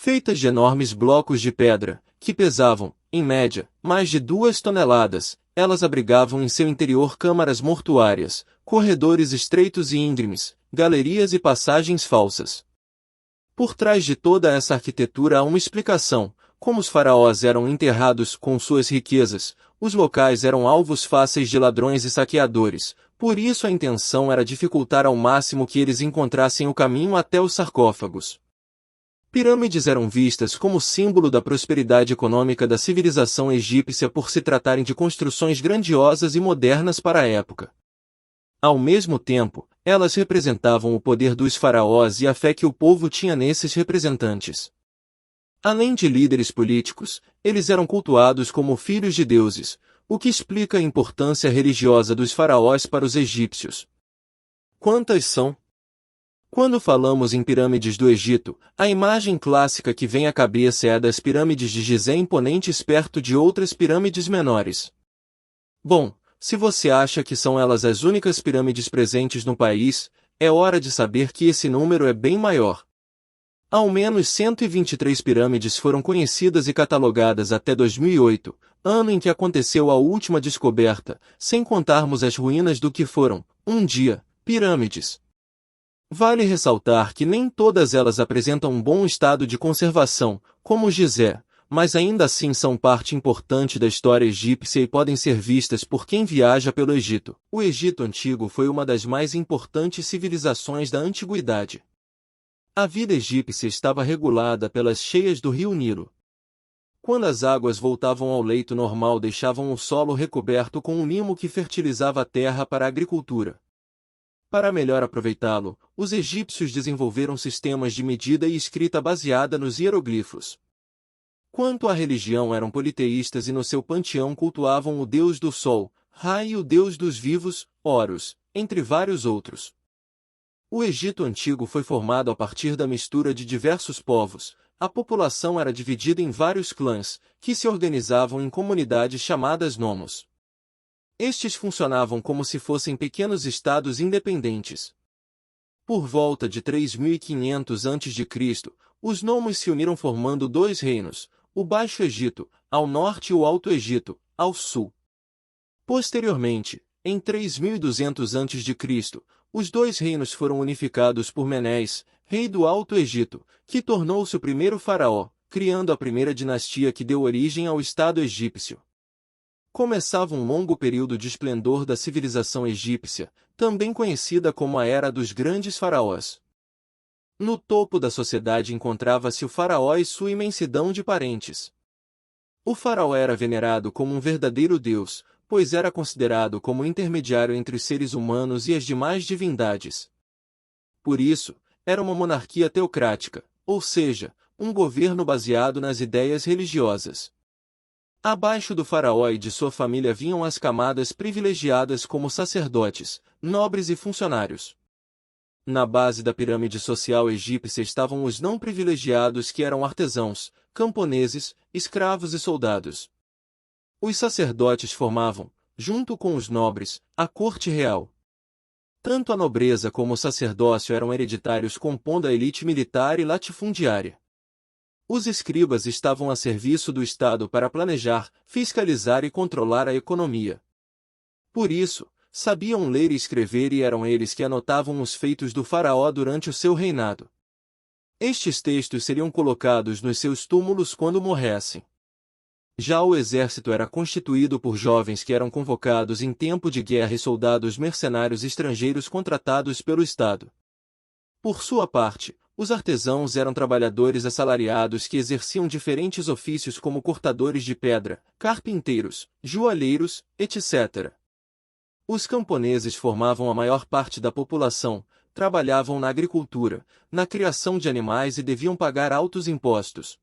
Feitas de enormes blocos de pedra, que pesavam, em média, mais de 2 toneladas, elas abrigavam em seu interior câmaras mortuárias, corredores estreitos e íngremes, galerias e passagens falsas. Por trás de toda essa arquitetura há uma explicação: como os faraós eram enterrados com suas riquezas, os locais eram alvos fáceis de ladrões e saqueadores, por isso a intenção era dificultar ao máximo que eles encontrassem o caminho até os sarcófagos. Pirâmides eram vistas como símbolo da prosperidade econômica da civilização egípcia por se tratarem de construções grandiosas e modernas para a época. Ao mesmo tempo, elas representavam o poder dos faraós e a fé que o povo tinha nesses representantes. Além de líderes políticos, eles eram cultuados como filhos de deuses, o que explica a importância religiosa dos faraós para os egípcios. Quantas são? Quando falamos em pirâmides do Egito, a imagem clássica que vem à cabeça é a das pirâmides de Gizé imponentes perto de outras pirâmides menores. Bom, se você acha que são elas as únicas pirâmides presentes no país, é hora de saber que esse número é bem maior. Ao menos 123 pirâmides foram conhecidas e catalogadas até 2008, ano em que aconteceu a última descoberta, sem contarmos as ruínas do que foram, um dia, pirâmides. Vale ressaltar que nem todas elas apresentam um bom estado de conservação, como Gizé, mas ainda assim são parte importante da história egípcia e podem ser vistas por quem viaja pelo Egito. O Egito Antigo foi uma das mais importantes civilizações da antiguidade. A vida egípcia estava regulada pelas cheias do rio Nilo. Quando as águas voltavam ao leito normal, deixavam o solo recoberto com um limo que fertilizava a terra para a agricultura. Para melhor aproveitá-lo, os egípcios desenvolveram sistemas de medida e escrita baseada nos hieroglifos. Quanto à religião, eram politeístas e no seu panteão cultuavam o deus do sol, Ra, e o deus dos vivos, Horus, entre vários outros. O Egito Antigo foi formado a partir da mistura de diversos povos. A população era dividida em vários clãs, que se organizavam em comunidades chamadas nomos. Estes funcionavam como se fossem pequenos estados independentes. Por volta de 3500 a.C., os nomos se uniram formando 2 reinos, o Baixo Egito, ao norte e o Alto Egito, ao sul. Posteriormente, em 3200 a.C., os 2 reinos foram unificados por Menés, rei do Alto Egito, que tornou-se o primeiro faraó, criando a primeira dinastia que deu origem ao Estado egípcio. Começava um longo período de esplendor da civilização egípcia, também conhecida como a Era dos Grandes Faraós. No topo da sociedade encontrava-se o faraó e sua imensidão de parentes. O faraó era venerado como um verdadeiro deus, pois era considerado como intermediário entre os seres humanos e as demais divindades. Por isso, era uma monarquia teocrática, ou seja, um governo baseado nas ideias religiosas. Abaixo do faraó e de sua família vinham as camadas privilegiadas como sacerdotes, nobres e funcionários. Na base da pirâmide social egípcia estavam os não privilegiados, que eram artesãos, camponeses, escravos e soldados. Os sacerdotes formavam, junto com os nobres, a corte real. Tanto a nobreza como o sacerdócio eram hereditários, compondo a elite militar e latifundiária. Os escribas estavam a serviço do Estado para planejar, fiscalizar e controlar a economia. Por isso, sabiam ler e escrever, e eram eles que anotavam os feitos do faraó durante o seu reinado. Estes textos seriam colocados nos seus túmulos quando morressem. Já o exército era constituído por jovens que eram convocados em tempo de guerra e soldados mercenários estrangeiros contratados pelo Estado. Por sua parte, os artesãos eram trabalhadores assalariados que exerciam diferentes ofícios como cortadores de pedra, carpinteiros, joalheiros, etc. Os camponeses formavam a maior parte da população, trabalhavam na agricultura, na criação de animais e deviam pagar altos impostos.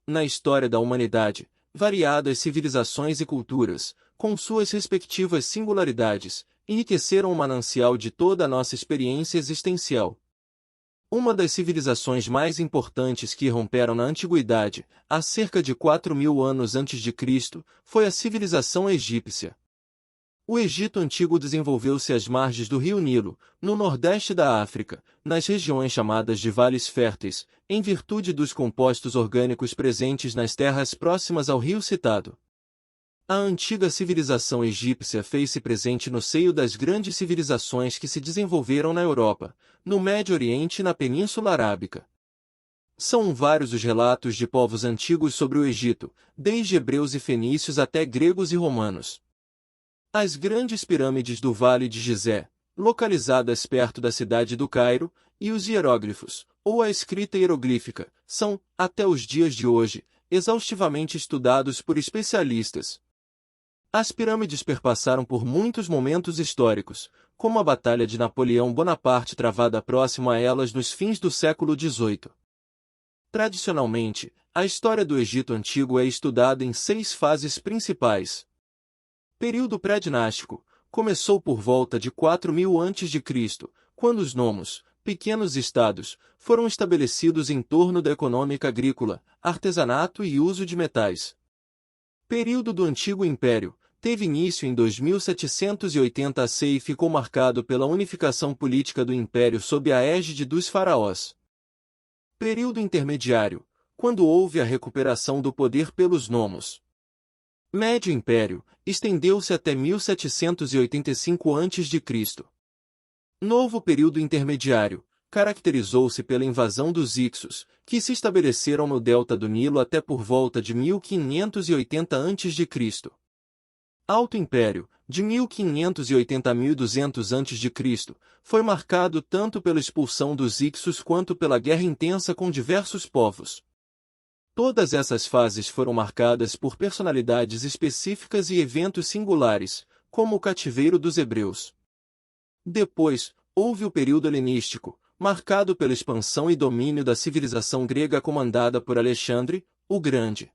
Na história da humanidade, variadas civilizações e culturas, com suas respectivas singularidades, enriqueceram o manancial de toda a nossa experiência existencial. Uma das civilizações mais importantes que irromperam na antiguidade, há cerca de 4.000 anos antes de Cristo, foi a civilização egípcia. O Egito Antigo desenvolveu-se às margens do rio Nilo, no nordeste da África, nas regiões chamadas de vales férteis, em virtude dos compostos orgânicos presentes nas terras próximas ao rio citado. A antiga civilização egípcia fez-se presente no seio das grandes civilizações que se desenvolveram na Europa, no Médio Oriente e na Península Arábica. São vários os relatos de povos antigos sobre o Egito, desde hebreus e fenícios até gregos e romanos. As grandes pirâmides do Vale de Gizé, localizadas perto da cidade do Cairo, e os hieróglifos, ou a escrita hieroglífica, são, até os dias de hoje, exaustivamente estudados por especialistas. As pirâmides perpassaram por muitos momentos históricos, como a Batalha de Napoleão Bonaparte travada próximo a elas nos fins do século XVIII. Tradicionalmente, a história do Egito Antigo é estudada em 6 fases principais. Período pré-dinástico, começou por volta de 4000 a.C., quando os nomos, pequenos estados, foram estabelecidos em torno da econômica agrícola, artesanato e uso de metais. Período do Antigo Império, teve início em 2780 AC e ficou marcado pela unificação política do império sob a égide dos faraós. Período intermediário, quando houve a recuperação do poder pelos nomos. Médio Império, estendeu-se até 1785 a.C. Novo período intermediário, caracterizou-se pela invasão dos Hicsos, que se estabeleceram no delta do Nilo até por volta de 1580 a.C. Alto Império, de 1580 a 1200 a.C., foi marcado tanto pela expulsão dos Hicsos quanto pela guerra intensa com diversos povos. Todas essas fases foram marcadas por personalidades específicas e eventos singulares, como o cativeiro dos hebreus. Depois, houve o período helenístico, marcado pela expansão e domínio da civilização grega comandada por Alexandre, o Grande.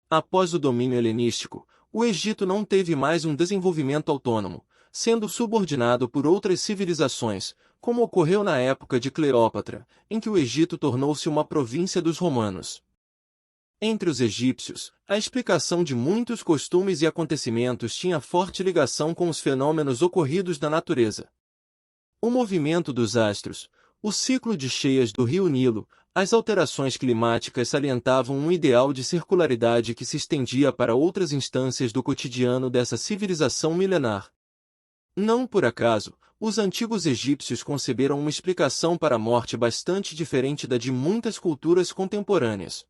Após o domínio helenístico, o Egito não teve mais um desenvolvimento autônomo, sendo subordinado por outras civilizações, como ocorreu na época de Cleópatra, em que o Egito tornou-se uma província dos romanos. Entre os egípcios, a explicação de muitos costumes e acontecimentos tinha forte ligação com os fenômenos ocorridos na natureza. O movimento dos astros, o ciclo de cheias do rio Nilo, as alterações climáticas salientavam um ideal de circularidade que se estendia para outras instâncias do cotidiano dessa civilização milenar. Não por acaso, os antigos egípcios conceberam uma explicação para a morte bastante diferente da de muitas culturas contemporâneas.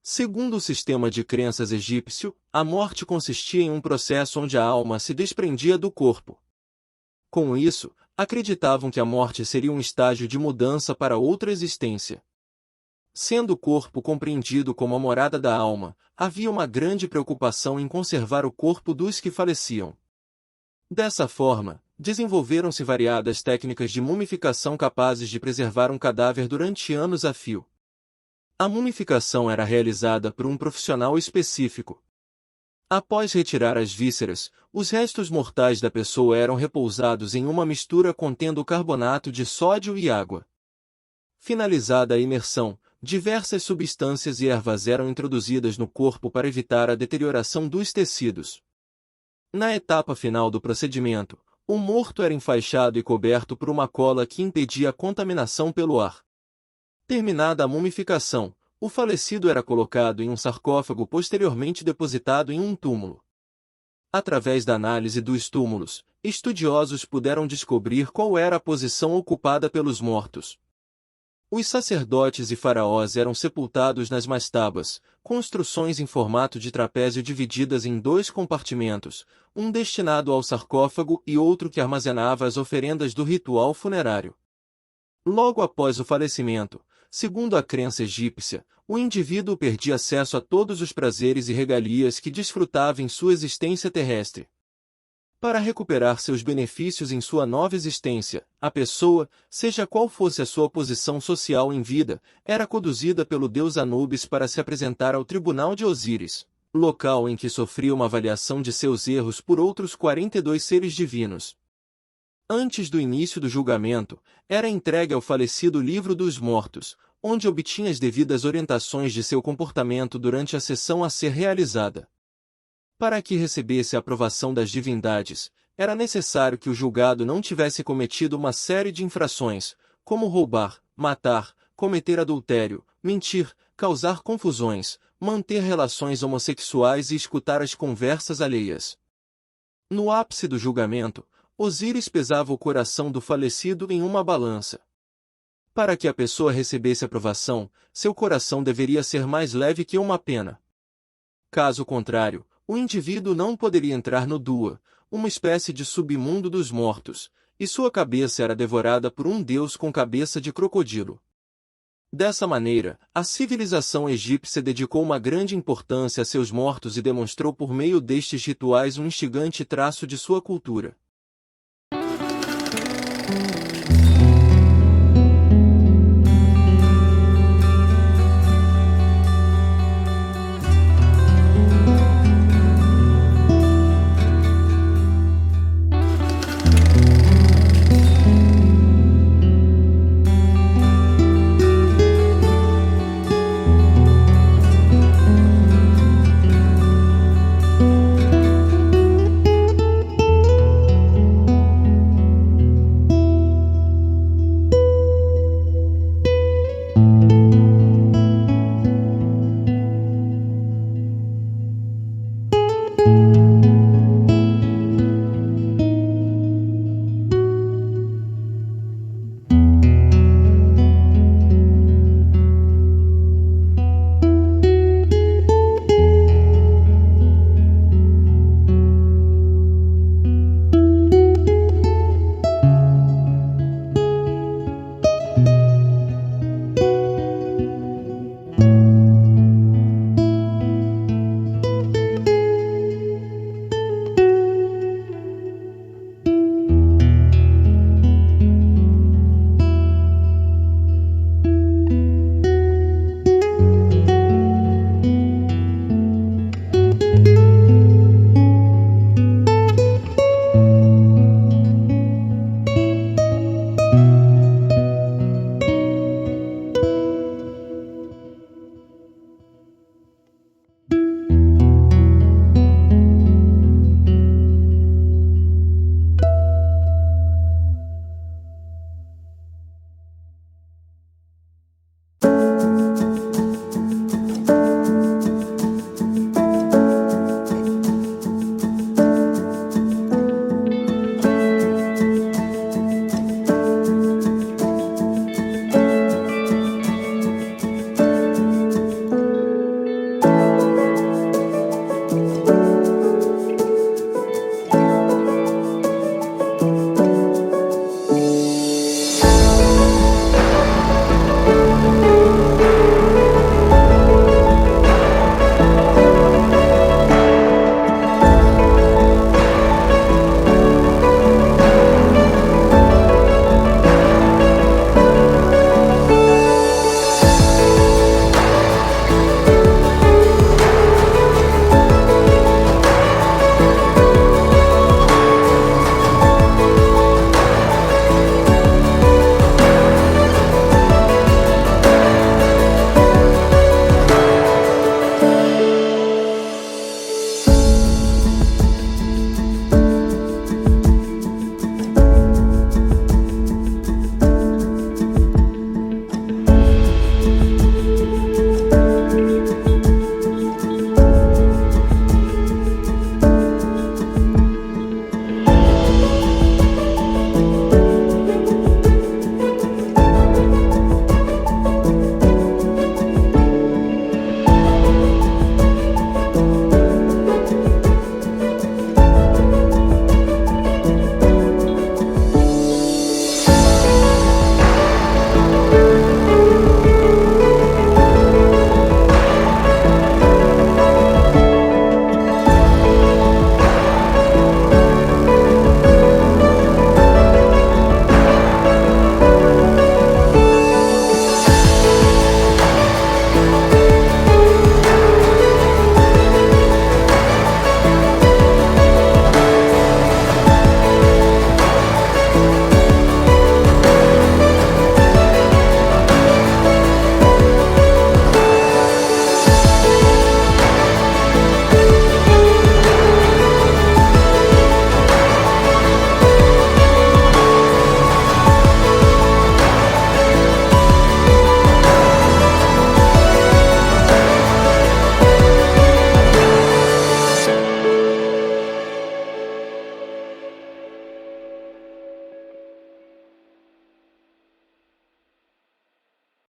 Segundo o sistema de crenças egípcio, a morte consistia em um processo onde a alma se desprendia do corpo. Com isso, acreditavam que a morte seria um estágio de mudança para outra existência. Sendo o corpo compreendido como a morada da alma, havia uma grande preocupação em conservar o corpo dos que faleciam. Dessa forma, desenvolveram-se variadas técnicas de mumificação capazes de preservar um cadáver durante anos a fio. A mumificação era realizada por um profissional específico. Após retirar as vísceras, os restos mortais da pessoa eram repousados em uma mistura contendo carbonato de sódio e água. Finalizada a imersão, diversas substâncias e ervas eram introduzidas no corpo para evitar a deterioração dos tecidos. Na etapa final do procedimento, o morto era enfaixado e coberto por uma cola que impedia a contaminação pelo ar. Terminada a mumificação, o falecido era colocado em um sarcófago posteriormente depositado em um túmulo. Através da análise dos túmulos, estudiosos puderam descobrir qual era a posição ocupada pelos mortos. Os sacerdotes e faraós eram sepultados nas mastabas, construções em formato de trapézio divididas em 2 compartimentos, um destinado ao sarcófago e outro que armazenava as oferendas do ritual funerário. Logo após o falecimento, segundo a crença egípcia, o indivíduo perdia acesso a todos os prazeres e regalias que desfrutava em sua existência terrestre. Para recuperar seus benefícios em sua nova existência, a pessoa, seja qual fosse a sua posição social em vida, era conduzida pelo deus Anubis para se apresentar ao tribunal de Osíris, local em que sofria uma avaliação de seus erros por outros 42 seres divinos. Antes do início do julgamento, era entregue ao falecido livro dos mortos, onde obtinha as devidas orientações de seu comportamento durante a sessão a ser realizada. Para que recebesse a aprovação das divindades, era necessário que o julgado não tivesse cometido uma série de infrações, como roubar, matar, cometer adultério, mentir, causar confusões, manter relações homossexuais e escutar as conversas alheias. No ápice do julgamento, Osíris pesava o coração do falecido em uma balança. Para que a pessoa recebesse aprovação, seu coração deveria ser mais leve que uma pena. Caso contrário, o indivíduo não poderia entrar no Dua, uma espécie de submundo dos mortos, e sua cabeça era devorada por um deus com cabeça de crocodilo. Dessa maneira, a civilização egípcia dedicou uma grande importância a seus mortos e demonstrou por meio destes rituais um instigante traço de sua cultura.